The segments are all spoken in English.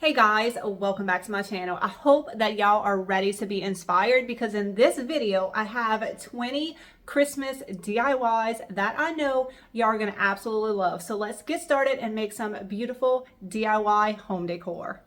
Hey guys, welcome back to my channel. I hope that y'all are ready to be inspired because in this video, I have 20 Christmas DIYs that I know y'all are gonna absolutely love. So let's get started and make some beautiful DIY home decor.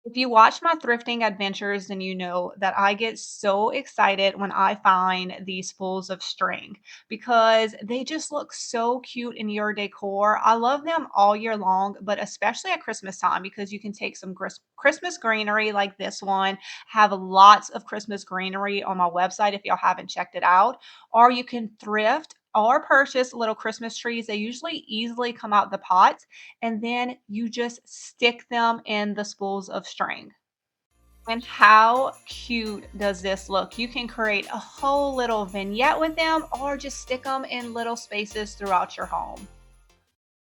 If you watch my thrifting adventures, then you know that I get so excited when I find these spools of string because they just look so cute in your decor. I love them all year long, but especially at Christmas time because you can take some Christmas greenery like this one, have lots of Christmas greenery on my website if y'all haven't checked it out, or you can thrift or purchase little Christmas trees. They usually easily come out the pots and then you just stick them in the spools of string. And how cute does this look? You can create a whole little vignette with them or just stick them in little spaces throughout your home.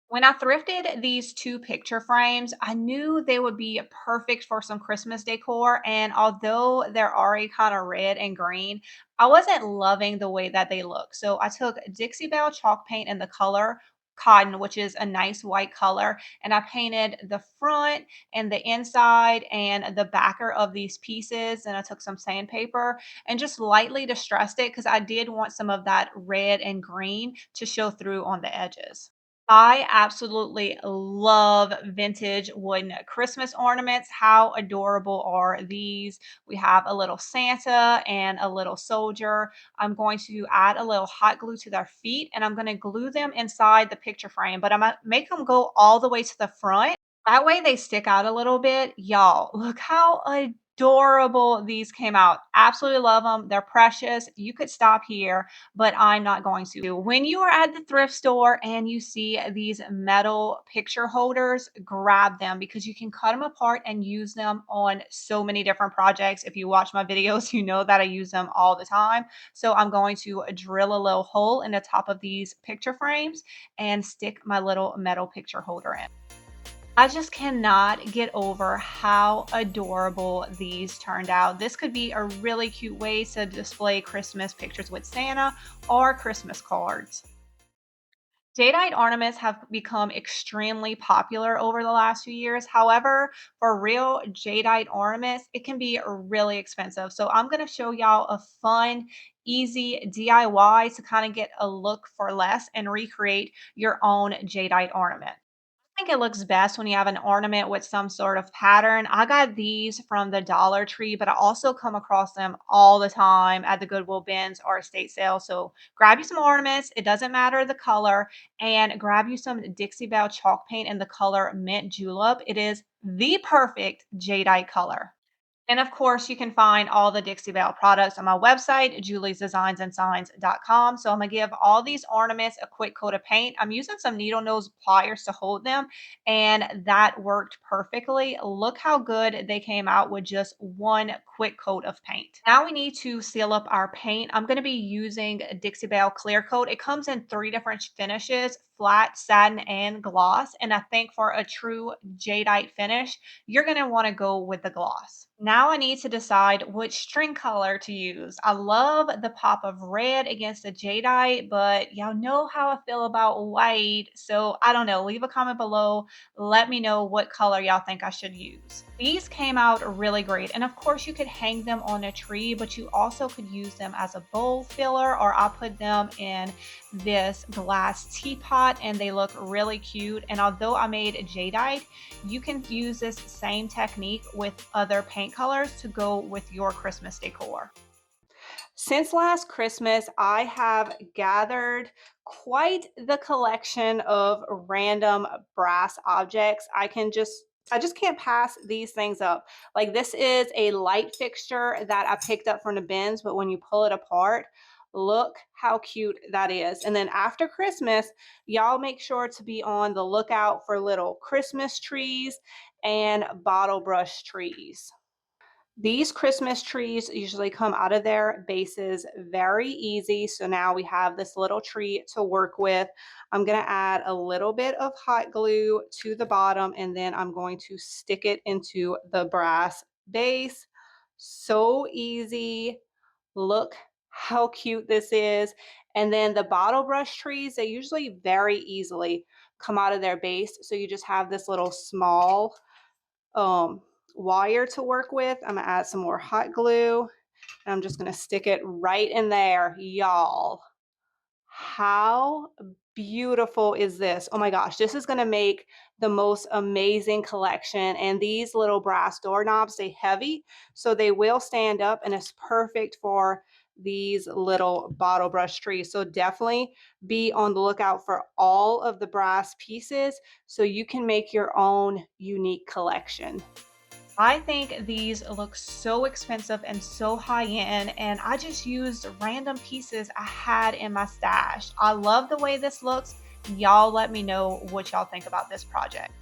When I thrifted these two picture frames, I knew they would be perfect for some Christmas decor. And although they're already kind of red and green, I wasn't loving the way that they look. So I took Dixie Belle chalk paint in the color cotton, which is a nice white color, and I painted the front and the inside and the backer of these pieces. And I took some sandpaper and just lightly distressed it because I did want some of that red and green to show through on the edges. I absolutely love vintage wooden Christmas ornaments. How adorable are these? We have a little Santa and a little soldier. I'm going to add a little hot glue to their feet and I'm going to glue them inside the picture frame, but I'm going to make them go all the way to the front. That way they stick out a little bit. Y'all, look how adorable these came out. Absolutely love them. They're precious. You could stop here, but I'm not going to. When you are at the thrift store and you see these metal picture holders, grab them because you can cut them apart and use them on so many different projects. If you watch my videos, you know that I use them all the time. So I'm going to drill a little hole in the top of these picture frames and stick my little metal picture holder in. I just cannot get over how adorable these turned out. This could be a really cute way to display Christmas pictures with Santa or Christmas cards. Jadeite ornaments have become extremely popular over the last few years. However, for real jadeite ornaments, it can be really expensive. So I'm going to show y'all a fun, easy DIY to kind of get a look for less and recreate your own jadeite ornament. Think it looks best when you have an ornament with some sort of pattern. I got these from the Dollar Tree, but I also come across them all the time at the Goodwill bins or estate sales. So grab you some ornaments. It doesn't matter the color, and grab you some Dixie Belle chalk paint in the color mint julep. It is the perfect jadeite color. And of course, you can find all the Dixie Belle products on my website, juliesdesignsandsigns.com. So I'm gonna give all these ornaments a quick coat of paint. I'm using some needle nose pliers to hold them, and that worked perfectly. Look how good they came out with just one quick coat of paint. Now we need to seal up our paint. I'm gonna be using Dixie Belle Clear Coat. It comes in 3 different finishes: flat, satin, and gloss. And I think for a true jadeite finish, you're going to want to go with the gloss. Now I need to decide which string color to use. I love the pop of red against the jadeite, but y'all know how I feel about white. So I don't know. Leave a comment below. Let me know what color y'all think I should use. These came out really great. And of course you could hang them on a tree, but you also could use them as a bowl filler, or I put them in this glass teapot and they look really cute. And although I made jadeite, you can use this same technique with other paint colors to go with your Christmas decor. Since last Christmas, I have gathered quite the collection of random brass objects. I just can't pass these things up. Like this is a light fixture that I picked up from the bins, but when you pull it apart, look how cute that is. And then after Christmas, y'all make sure to be on the lookout for little Christmas trees and bottle brush trees. These Christmas trees usually come out of their bases very easy. So now we have this little tree to work with. I'm going to add a little bit of hot glue to the bottom and then I'm going to stick it into the brass base. So easy. Look how cute this is. And then the bottle brush trees, they usually very easily come out of their base. So you just have this little small um, wire to work with. I'm gonna add some more hot glue, and I'm just gonna stick it right in there, y'all. How beautiful is this? Oh my gosh, this is gonna make the most amazing collection. And these little brass doorknobs, they heavy, so they will stand up, and it's perfect for these little bottle brush trees. So definitely be on the lookout for all of the brass pieces so you can make your own unique collection. I think these look so expensive and so high end, and I just used random pieces I had in my stash. I love the way this looks. Y'all let me know what y'all think about this project.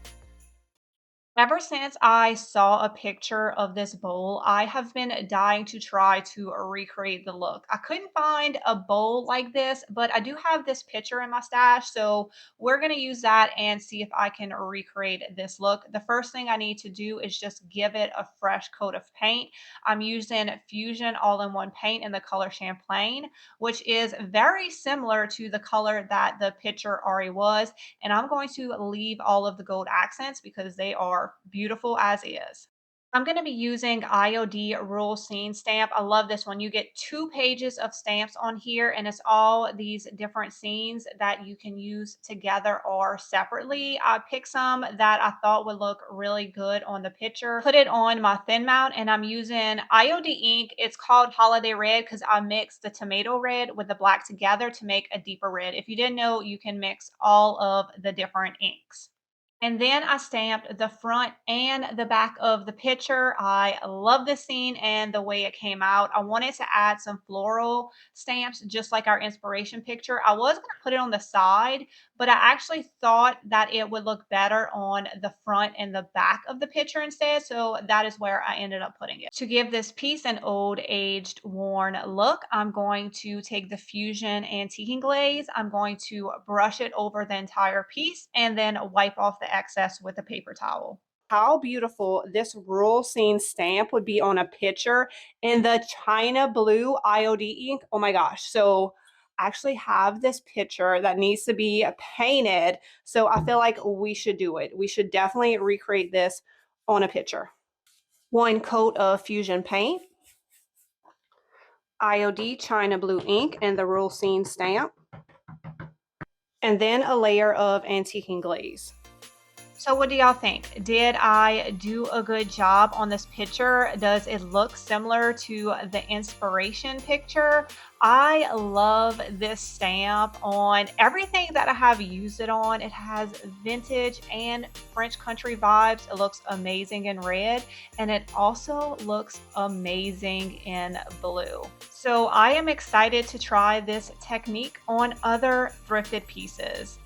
Ever since I saw a picture of this bowl, I have been dying to try to recreate the look. I couldn't find a bowl like this, but I do have this picture in my stash, so we're going to use that and see if I can recreate this look. The first thing I need to do is just give it a fresh coat of paint. I'm using Fusion all-in-one paint in the color Champlain, which is very similar to the color that the picture already was, and I'm going to leave all of the gold accents because they are beautiful as is. I'm going to be using IOD Rural Scene Stamp. I love this one. You get 2 pages of stamps on here, and it's all these different scenes that you can use together or separately. I picked some that I thought would look really good on the picture, put it on my thin mount, and I'm using IOD ink. It's called Holiday Red because I mixed the tomato red with the black together to make a deeper red. If you didn't know, you can mix all of the different inks. And then I stamped the front and the back of the picture. I love this scene and the way it came out. I wanted to add some floral stamps, just like our inspiration picture. I was going to put it on the side, but I actually thought that it would look better on the front and the back of the picture instead. So that is where I ended up putting it. To give this piece an old, aged, worn look, I'm going to take the Fusion antiquing glaze. I'm going to brush it over the entire piece and then wipe off the excess with a paper towel. How beautiful this rural scene stamp would be on a picture in the China blue IOD ink. Oh my gosh. So I actually have this picture that needs to be painted. So I feel like we should do it. We should definitely recreate this on a picture. 1 coat of Fusion paint, IOD China blue ink, and the rural scene stamp, and then a layer of antiquing glaze. So what do y'all think? Did I do a good job on this picture? Does it look similar to the inspiration picture? I love this stamp on everything that I have used it on. It has vintage and French country vibes. It looks amazing in red, and it also looks amazing in blue. So I am excited to try this technique on other thrifted pieces.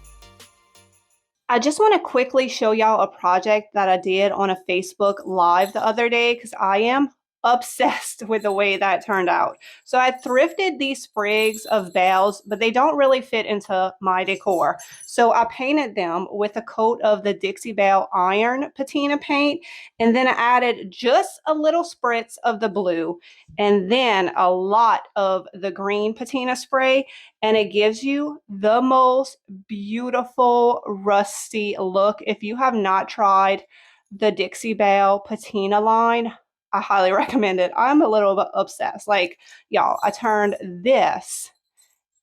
I just want to quickly show y'all a project that I did on a Facebook Live the other day because I am obsessed with the way that turned out. So I thrifted these sprigs of bells, but they don't really fit into my decor. So I painted them with a coat of the Dixie Belle Iron Patina paint, and then I added just a little spritz of the blue, and then a lot of the green patina spray, and it gives you the most beautiful rusty look. If you have not tried the Dixie Belle patina line, I highly recommend it. I'm a little bit obsessed. Like, y'all, I turned this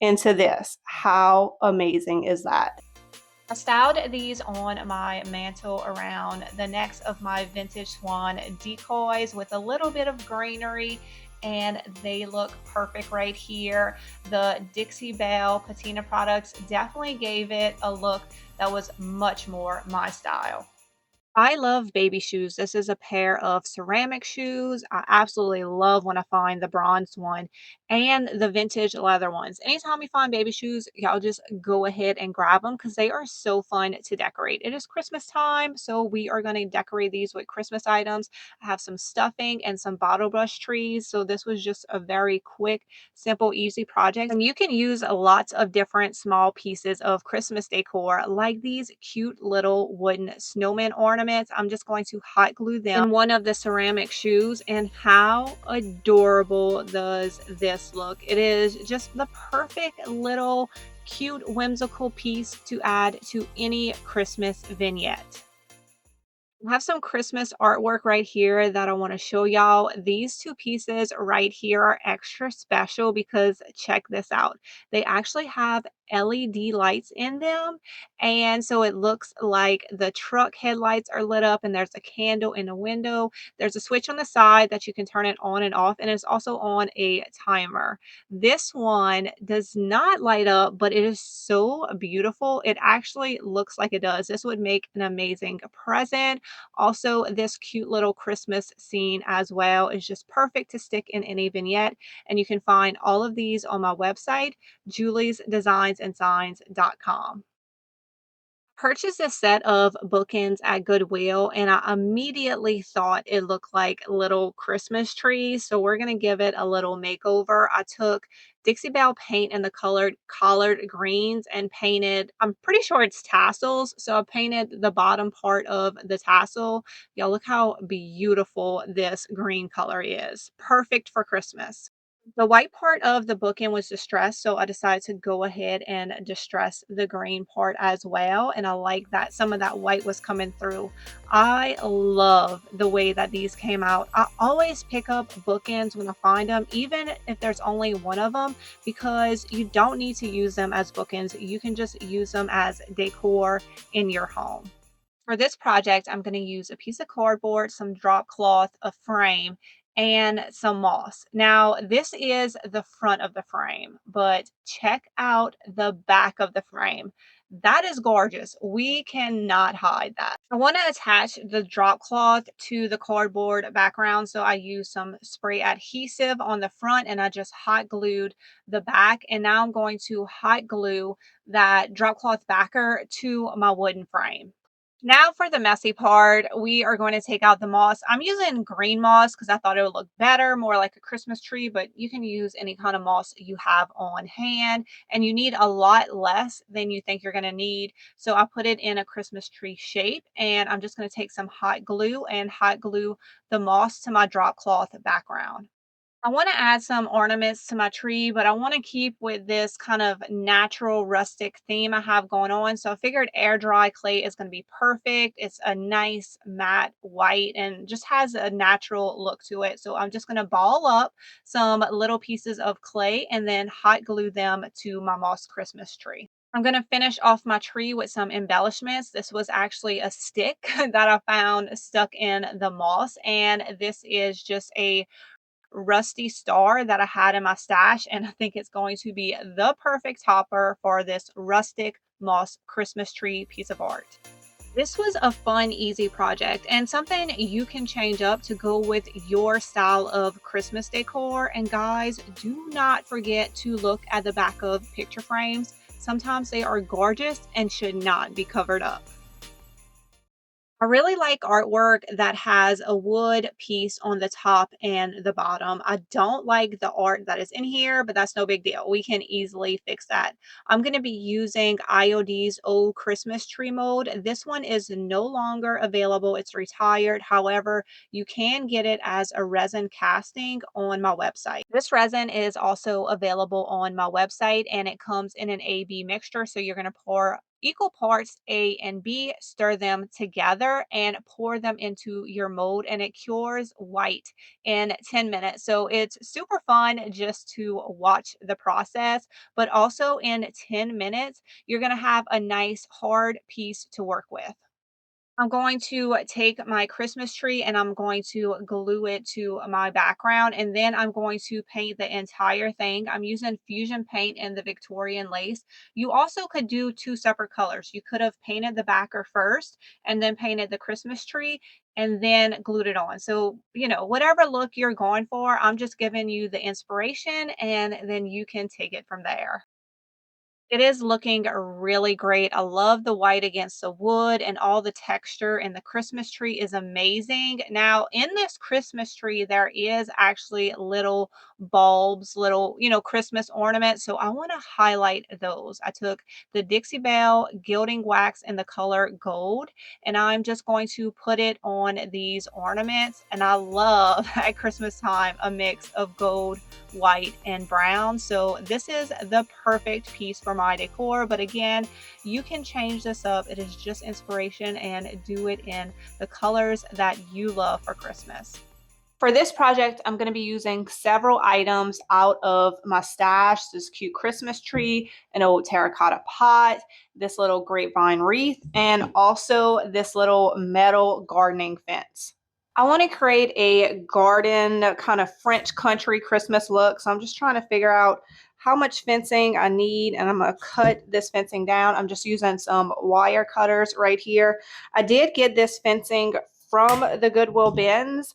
into this. How amazing is that? I styled these on my mantle around the necks of my vintage swan decoys with a little bit of greenery, and they look perfect right here. The Dixie Belle patina products definitely gave it a look that was much more my style. I love baby shoes. This is a pair of ceramic shoes. I absolutely love when I find the bronze one and the vintage leather ones. Anytime you find baby shoes, y'all just go ahead and grab them because they are so fun to decorate. It is Christmas time, so we are going to decorate these with Christmas items. I have some stuffing and some bottle brush trees. So this was just a very quick, simple, easy project. And you can use lots of different small pieces of Christmas decor, like these cute little wooden snowman ornaments. I'm just going to hot glue them in one of the ceramic shoes. And how adorable does this look? It is just the perfect little cute whimsical piece to add to any Christmas vignette. I have some Christmas artwork right here that I want to show y'all. These two pieces right here are extra special because check this out. They actually have LED lights in them. And so it looks like the truck headlights are lit up and there's a candle in the window. There's a switch on the side that you can turn it on and off, and it's also on a timer. This one does not light up, but it is so beautiful. It actually looks like it does. This would make an amazing present. Also, this cute little Christmas scene as well is just perfect to stick in any vignette. And you can find all of these on my website, juliesdesignsandsigns.com. Purchased a set of bookends at Goodwill, and I immediately thought it looked like little Christmas trees. So we're going to give it a little makeover. I took Dixie Belle paint in the colored collard greens and painted, I'm pretty sure it's tassels. So I painted the bottom part of the tassel. Y'all, look how beautiful this green color is. Perfect for Christmas. The white part of the bookend was distressed, so I decided to go ahead and distress the green part as well. And I like that some of that white was coming through. I love the way that these came out. I always pick up bookends when I find them, even if there's only one of them, because you don't need to use them as bookends. You can just use them as decor in your home. For this project, I'm going to use a piece of cardboard, some drop cloth, a frame, and some moss. Now, this is the front of the frame, but check out the back of the frame. That is gorgeous. We cannot hide that. I want to attach the drop cloth to the cardboard background, so I use some spray adhesive on the front and I just hot glued the back. And now I'm going to hot glue that drop cloth backer to my wooden frame. Now for the messy part, we are going to take out the moss. I'm using green moss because I thought it would look better, more like a Christmas tree, but you can use any kind of moss you have on hand, and you need a lot less than you think you're going to need. So I put it in a Christmas tree shape, and I'm just going to take some hot glue and hot glue the moss to my drop cloth background. I want to add some ornaments to my tree, but I want to keep with this kind of natural rustic theme I have going on. So I figured air dry clay is going to be perfect. It's a nice matte white and just has a natural look to it. So I'm just going to ball up some little pieces of clay and then hot glue them to my moss Christmas tree. I'm going to finish off my tree with some embellishments. This was actually a stick that I found stuck in the moss, and this is just a rusty star that I had in my stash, and I think it's going to be the perfect topper for this rustic moss Christmas tree piece of art. This was a fun, easy project and something you can change up to go with your style of Christmas decor. And guys, do not forget to look at the back of picture frames. Sometimes they are gorgeous and should not be covered up. I really like artwork that has a wood piece on the top and the bottom. I don't like the art that is in here, but that's no big deal. We can easily fix that. I'm going to be using IOD's old Christmas tree mold. This one is no longer available. It's retired. However, you can get it as a resin casting on my website. This resin is also available on my website, and it comes in an AB mixture. So you're going to pour equal parts A and B, stir them together and pour them into your mold, and it cures white in 10 minutes. So it's super fun just to watch the process, but also in 10 minutes, you're going to have a nice hard piece to work with. I'm going to take my Christmas tree and I'm going to glue it to my background, and then I'm going to paint the entire thing. I'm using fusion paint in the Victorian lace. You also could do two separate colors. You could have painted the backer first and then painted the Christmas tree and then glued it on. So, whatever look you're going for, I'm just giving you the inspiration and then you can take it from there. It is looking really great. I love the white against the wood, and all the texture, and the Christmas tree is amazing. Now, in this Christmas tree, there is actually little bulbs, little, Christmas ornaments. So I want to highlight those. I took the Dixie Belle gilding wax in the color gold, and I'm just going to put it on these ornaments. And I love at Christmas time a mix of gold white, and brown. So this is the perfect piece for my decor. But again, you can change this up. It is just inspiration, and do it in the colors that you love for Christmas. For this project, I'm going to be using several items out of my stash. This cute Christmas tree, an old terracotta pot, this little grapevine wreath, and also this little metal gardening fence. I want to create a garden kind of French country Christmas look. So I'm just trying to figure out how much fencing I need, and I'm going to cut this fencing down. I'm just using some wire cutters right here. I did get this fencing from the Goodwill bins,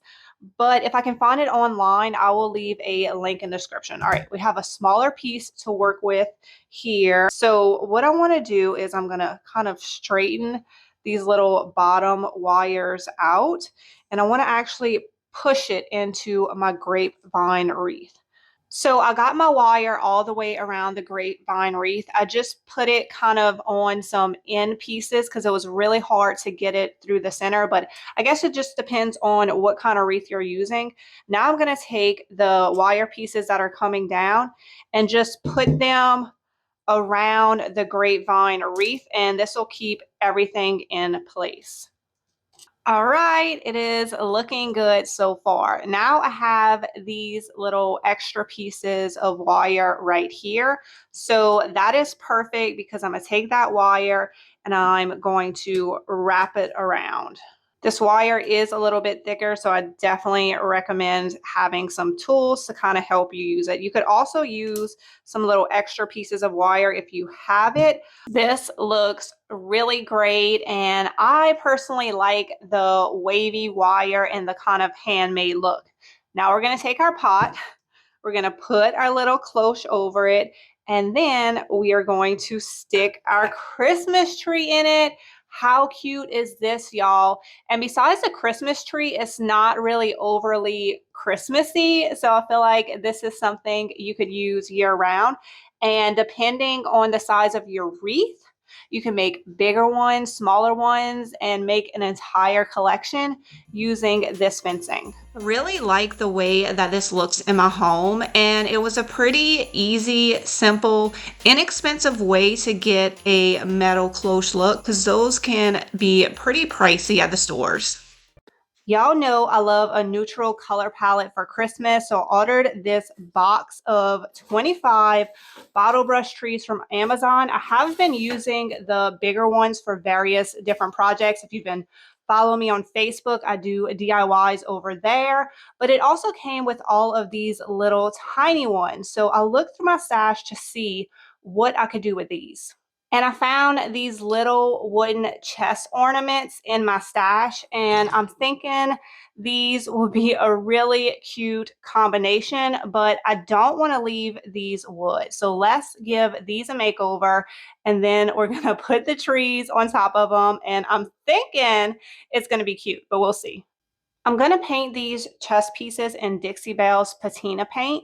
but if I can find it online, I will leave a link in the description. All right, we have a smaller piece to work with here. So what I want to do is I'm going to kind of straighten these little bottom wires out, and I want to actually push it into my grapevine wreath. So I got my wire all the way around the grapevine wreath. I just put it kind of on some end pieces because it was really hard to get it through the center, but I guess it just depends on what kind of wreath you're using. Now I'm going to take the wire pieces that are coming down and just put them around the grapevine wreath, and this will keep everything in place. All right, it is looking good so far. Now I have these little extra pieces of wire right here. So that is perfect because I'm gonna take that wire and I'm going to wrap it around. This wire is a little bit thicker, so I definitely recommend having some tools to kind of help you use it. You could also use some little extra pieces of wire if you have it. This looks really great, and I personally like the wavy wire and the kind of handmade look. Now we're going to take our pot, we're going to put our little cloche over it, and then we are going to stick our Christmas tree in it. How cute is this, y'all? And besides the Christmas tree, it's not really overly Christmassy. So I feel like this is something you could use year round. And depending on the size of your wreath, you can make bigger ones, smaller ones, and make an entire collection using this fencing. I really like the way that this looks in my home, and it was a pretty easy, simple, inexpensive way to get a metal cloche look because those can be pretty pricey at the stores. Y'all know I love a neutral color palette for Christmas, so I ordered this box of 25 bottle brush trees from Amazon. I have been using the bigger ones for various different projects. If you've been following me on Facebook, I do DIYs over there, but it also came with all of these little tiny ones. So I looked through my stash to see what I could do with these. And I found these little wooden chest ornaments in my stash, and I'm thinking these will be a really cute combination, but I don't want to leave these wood. So let's give these a makeover, and then we're going to put the trees on top of them, and I'm thinking it's going to be cute, but we'll see. I'm going to paint these chest pieces in Dixie Belle's patina paint.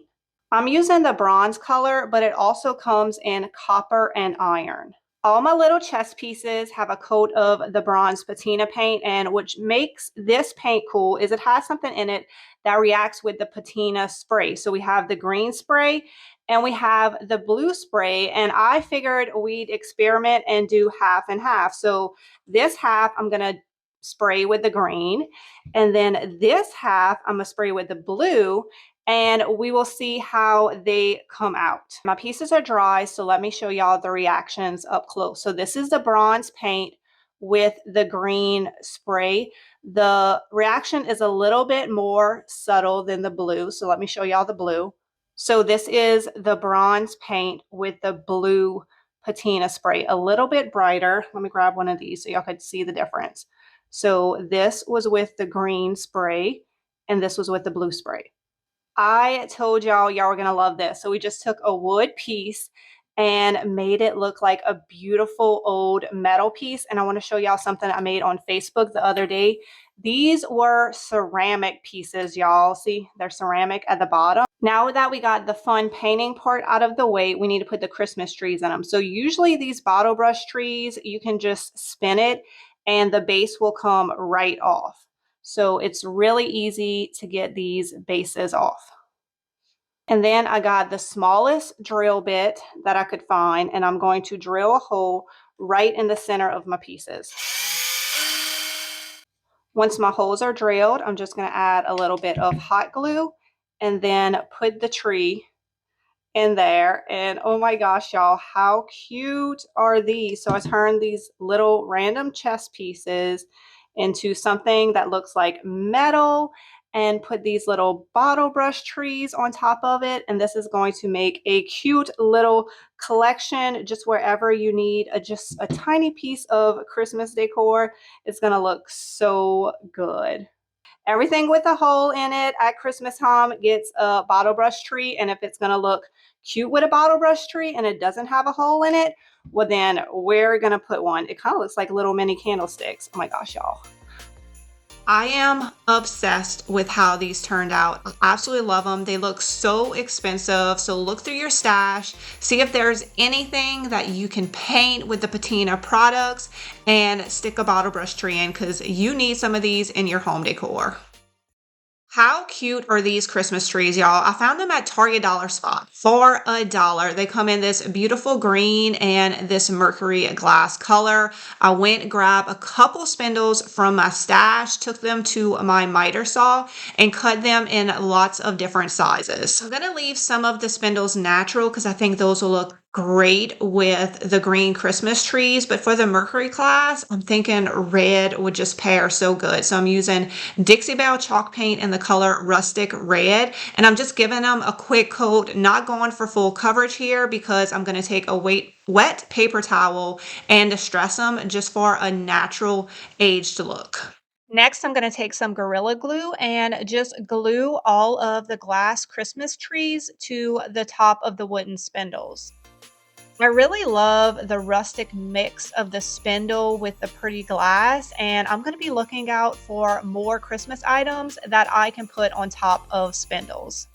I'm using the bronze color, but it also comes in copper and iron. All my little chess pieces have a coat of the bronze patina paint, and which makes this paint cool is it has something in it that reacts with the patina spray. So we have the green spray and we have the blue spray, and I figured we'd experiment and do half and half. So this half I'm going to spray with the green, and then this half I'm going to spray with the blue, and we will see how they come out. My pieces are dry, so let me show y'all the reactions up close. So this is the bronze paint with the green spray. The reaction is a little bit more subtle than the blue, so let me show y'all the blue. So this is the bronze paint with the blue patina spray, a little bit brighter. Let me grab one of these so y'all could see the difference. So this was with the green spray, and this was with the blue spray. I told y'all were gonna love this. So we just took a wood piece and made it look like a beautiful old metal piece. And I want to show y'all something I made on Facebook the other day. These were ceramic pieces, y'all. See, they're ceramic at the bottom. Now that we got the fun painting part out of the way, we need to put the Christmas trees in them. So usually these bottle brush trees, you can just spin it and the base will come right off. So it's really easy to get these bases off. And then I got the smallest drill bit that I could find, and I'm going to drill a hole right in the center of my pieces. Once my holes are drilled, I'm just going to add a little bit of hot glue and then put the tree in there. And oh my gosh, y'all, how cute are these? So I turned these little random chess pieces into something that looks like metal and put these little bottle brush trees on top of it. And this is going to make a cute little collection just wherever you need just a tiny piece of Christmas decor. It's going to look so good. Everything with a hole in it at Christmas time gets a bottle brush tree. And if it's going to look cute with a bottle brush tree and it doesn't have a hole in it, well, then we're going to put one. It kind of looks like little mini candlesticks. Oh my gosh, y'all. I am obsessed with how these turned out. I absolutely love them. They look so expensive. So look through your stash, see if there's anything that you can paint with the patina products and stick a bottle brush tree in because you need some of these in your home decor. How cute are these Christmas trees, y'all? I found them at Target Dollar Spot for $1. They come in this beautiful green and this mercury glass color. I went and grabbed a couple spindles from my stash, took them to my miter saw, and cut them in lots of different sizes. I'm gonna leave some of the spindles natural because I think those will look great with the green Christmas trees, but for the mercury glass, I'm thinking red would just pair so good. So I'm using Dixie Belle chalk paint in the color Rustic Red, and I'm just giving them a quick coat, not going for full coverage here because I'm going to take a wet paper towel and distress them just for a natural aged look. Next, I'm going to take some Gorilla Glue and just glue all of the glass Christmas trees to the top of the wooden spindles. I really love the rustic mix of the spindle with the pretty glass, and I'm going to be looking out for more Christmas items that I can put on top of spindles.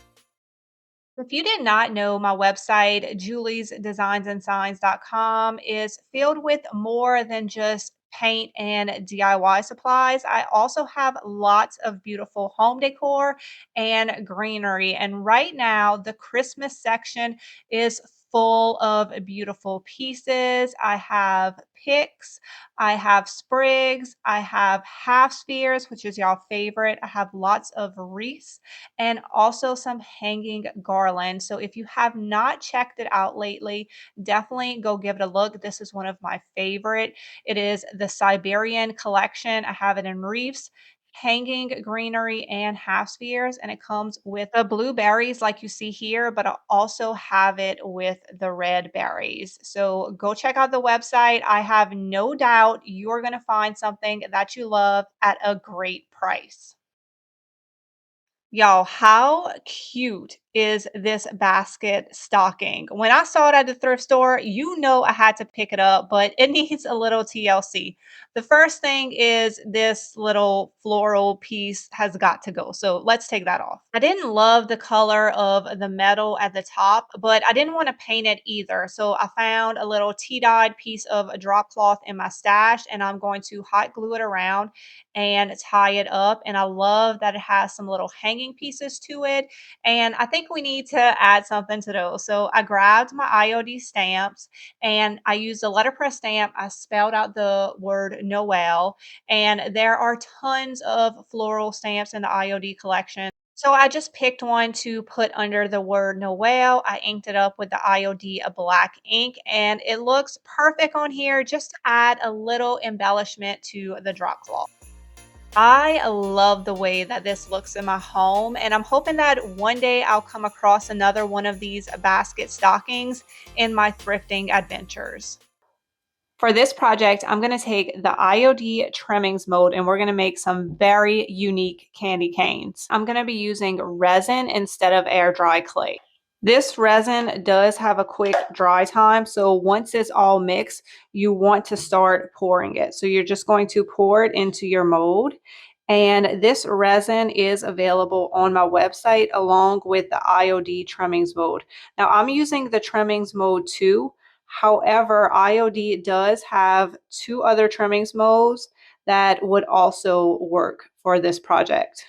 If you did not know, my website, juliesdesignsandscience.com, is filled with more than just paint and DIY supplies. I also have lots of beautiful home decor and greenery. And right now, the Christmas section is full of beautiful pieces. I have picks, I have sprigs, I have half spheres, which is y'all favorite. I have lots of wreaths and also some hanging garland. So if you have not checked it out lately, definitely go give it a look. This is one of my favorite. It is the Siberian collection. I have it in reefs, hanging greenery and half spheres, and it comes with the blueberries like you see here, but I also have it with the red berries. So go check out the website. I have no doubt you're going to find something that you love at a great price. Y'all, how cute is this basket stocking? When I saw it at the thrift store, you know I had to pick it up, but it needs a little TLC. The first thing is this little floral piece has got to go. So let's take that off. I didn't love the color of the metal at the top, but I didn't want to paint it either. So I found a little tea-dyed piece of a drop cloth in my stash, and I'm going to hot glue it around and tie it up. And I love that it has some little hanging pieces to it. And I think we need to add something to those. So I grabbed my IOD stamps and I used a letterpress stamp. I spelled out the word Noel, and there are tons of floral stamps in the IOD collection. So I just picked one to put under the word Noel. I inked it up with the IOD black ink, and it looks perfect on here just to add a little embellishment to the drop cloth. I love the way that this looks in my home, and I'm hoping that one day I'll come across another one of these basket stockings in my thrifting adventures. For this project, I'm going to take the IOD trimmings mold and we're going to make some very unique candy canes. I'm going to be using resin instead of air dry clay. This resin does have a quick dry time, so once it's all mixed, you want to start pouring it. So you're just going to pour it into your mold. And this resin is available on my website along with the IOD trimmings mold. Now I'm using the trimmings mold too. However, IOD does have two other trimmings molds that would also work for this project.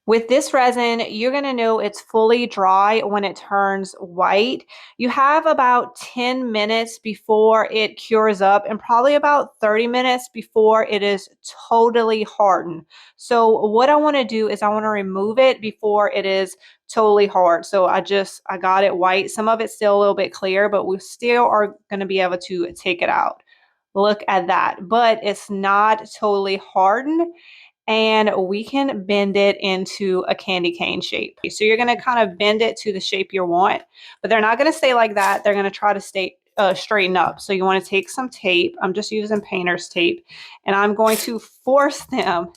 With this resin, you're going to know it's fully dry when it turns white. You have about 10 minutes before it cures up and probably about 30 minutes before it is totally hardened. So what I want to do is I want to remove it before it is totally hard. So I got it white. Some of it's still a little bit clear, but we still are going to be able to take it out. Look at that. But it's not totally hardened, and we can bend it into a candy cane shape. So you're going to kind of bend it to the shape you want, but they're not going to stay like that. They're going to try to stay straighten up. So you want to take some tape. I'm just using painter's tape, and I'm going to force them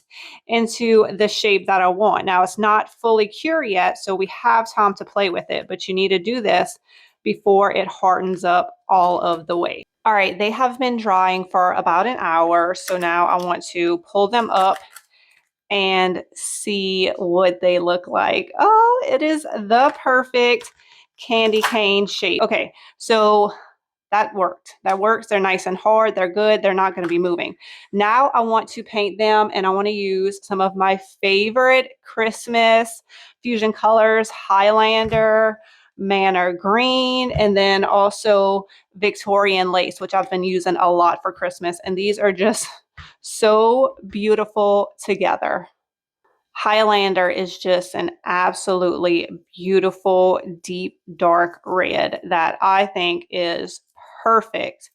into the shape that I want. Now it's not fully cured yet, so we have time to play with it, but you need to do this before it hardens up all of the way. All right, they have been drying for about an hour. So now I want to pull them up and see what they look like. Oh, it is the perfect candy cane shape. Okay, so that worked. That works. They're nice and hard. They're good. They're not going to be moving. Now I want to paint them, and I want to use some of my favorite Christmas fusion colors, Highlander, Manor Green, and then also Victorian lace, which I've been using a lot for Christmas. And these are just so beautiful together. Highlander is just an absolutely beautiful, deep, dark red that I think is perfect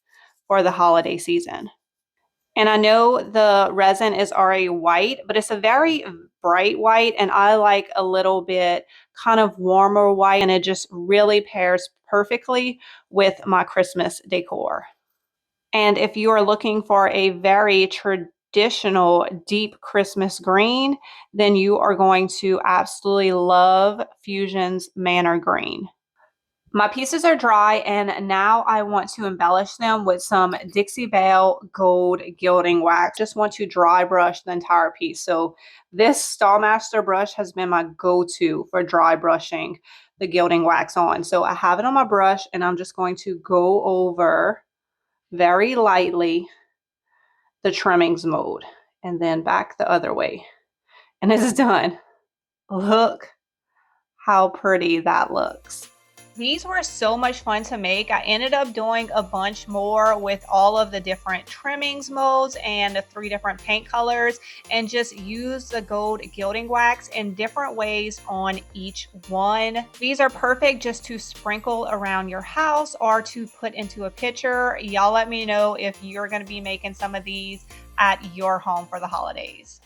for the holiday season. And I know the resin is already white, but it's a very bright white, and I like a little bit kind of warmer white, and it just really pairs perfectly with my Christmas decor. And if you are looking for a very traditional deep Christmas green, then you are going to absolutely love Fusion's Manor Green. My pieces are dry, and now I want to embellish them with some Dixie Belle Gold Gilding Wax. Just want to dry brush the entire piece. So this Stylemaster brush has been my go-to for dry brushing the gilding wax on. So I have it on my brush, and I'm just going to go over very lightly the trimmings mode and then back the other way, and it's done. Look how pretty that looks. These were so much fun to make. I ended up doing a bunch more with all of the different trimmings modes and the 3 different paint colors, and just use the gold gilding wax in different ways on each one. These are perfect just to sprinkle around your house or to put into a pitcher. Y'all let me know if you're going to be making some of these at your home for the holidays.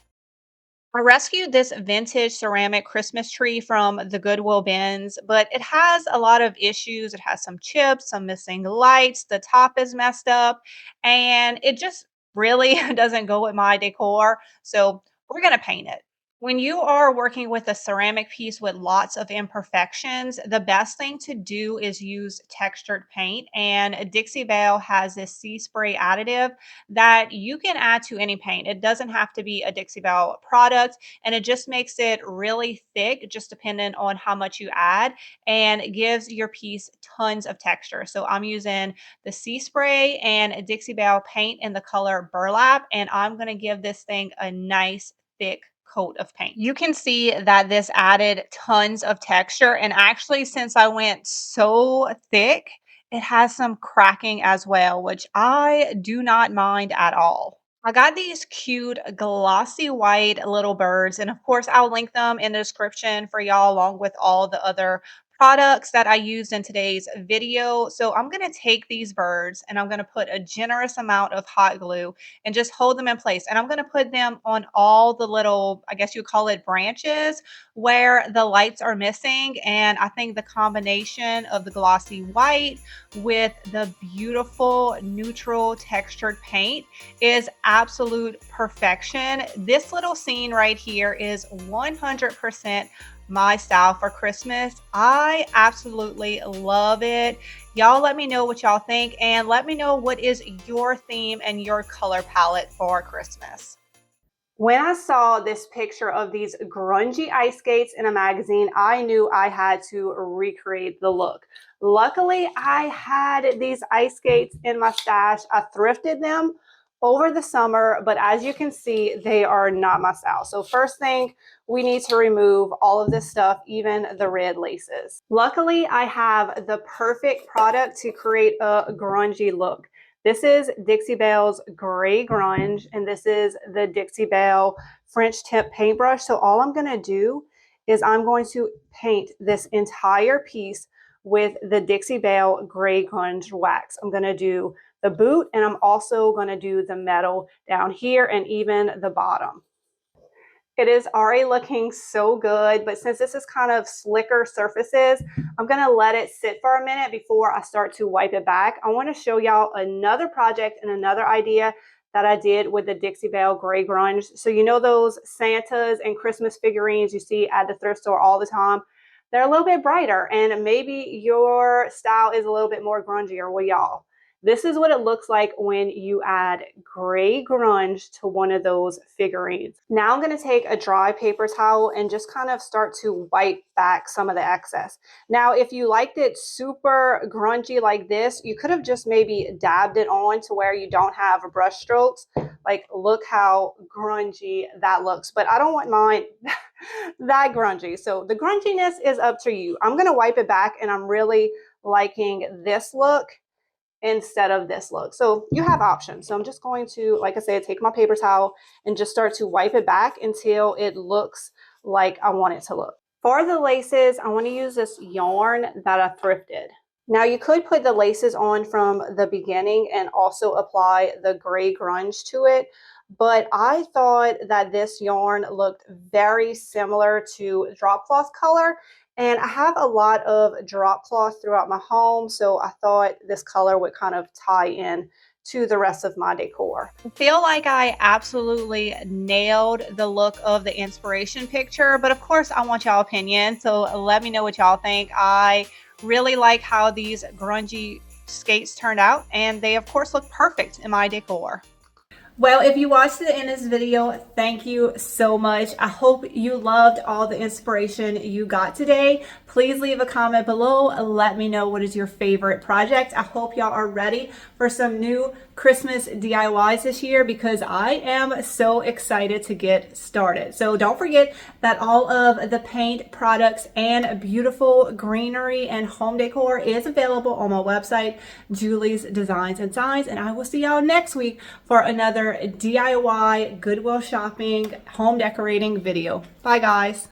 I rescued this vintage ceramic Christmas tree from the Goodwill bins, but it has a lot of issues. It has some chips, some missing lights, the top is messed up, and it just really doesn't go with my decor. So we're going to paint it. When you are working with a ceramic piece with lots of imperfections, the best thing to do is use textured paint. And Dixie Belle has this sea spray additive that you can add to any paint. It doesn't have to be a Dixie Belle product, and it just makes it really thick, just depending on how much you add, and gives your piece tons of texture. So I'm using the sea spray and Dixie Belle paint in the color burlap, and I'm going to give this thing a nice thick coat of paint. You can see that this added tons of texture, and actually, since I went so thick, it has some cracking as well, which I do not mind at all. I got these cute glossy white little birds, and of course I'll link them in the description for y'all, along with all the other products that I used in today's video. So I'm going to take these birds, and I'm going to put a generous amount of hot glue and just hold them in place. And I'm going to put them on all the little, I guess you call it, branches where the lights are missing. And I think the combination of the glossy white with the beautiful neutral textured paint is absolute perfection. This little scene right here is 100% my style for Christmas. I absolutely love it. Y'all let me know what y'all think, and let me know what is your theme and your color palette for Christmas. When I saw this picture of these grungy ice skates in a magazine, I knew I had to recreate the look. Luckily, I had these ice skates in my stash. I thrifted them over the summer, but as you can see, they are not my style. So first thing, we need to remove all of this stuff, even the red laces. Luckily, I have the perfect product to create a grungy look. This is Dixie Belle's Gray Grunge, and this is the Dixie Belle French tip paintbrush. So all I'm gonna do is I'm going to paint this entire piece with the Dixie Belle Gray Grunge wax. I'm gonna do the boot, and I'm also gonna do the metal down here and even the bottom. It is already looking so good, but since this is kind of slicker surfaces, I'm gonna let it sit for a minute before I start to wipe it back. I wanna show y'all another project and another idea that I did with the Dixie Belle Gray Grunge. So you know those Santas and Christmas figurines you see at the thrift store all the time? They're a little bit brighter, and maybe your style is a little bit more grungier. Well, y'all, this is what it looks like when you add gray grunge to one of those figurines. Now I'm going to take a dry paper towel and just kind of start to wipe back some of the excess. Now, if you liked it super grungy like this, you could have just maybe dabbed it on to where you don't have brush strokes. Like, look how grungy that looks. But I don't want mine that grungy. So the grunginess is up to you. I'm going to wipe it back, and I'm really liking this look instead of this look. So you have options. So I'm just going to, like I said, take my paper towel and just start to wipe it back until it looks like I want it to look. For the laces, I want to use this yarn that I thrifted. Now you could put the laces on from the beginning and also apply the gray grunge to it, but I thought that this yarn looked very similar to drop cloth color, and I have a lot of drop cloth throughout my home, so I thought this color would kind of tie in to the rest of my decor. I feel like I absolutely nailed the look of the inspiration picture, but of course I want y'all opinion, so let me know what y'all think. I really like how these grungy skates turned out, and they of course look perfect in my decor. Well, if you watched to the end of this video, thank you so much. I hope you loved all the inspiration you got today. Please leave a comment below. Let me know what is your favorite project. I hope y'all are ready for some new Christmas DIYs this year, because I am so excited to get started. So don't forget that all of the paint products and beautiful greenery and home decor is available on my website, Julie's Designs and Signs, and I will see y'all next week for another DIY Goodwill shopping home decorating video. Bye guys.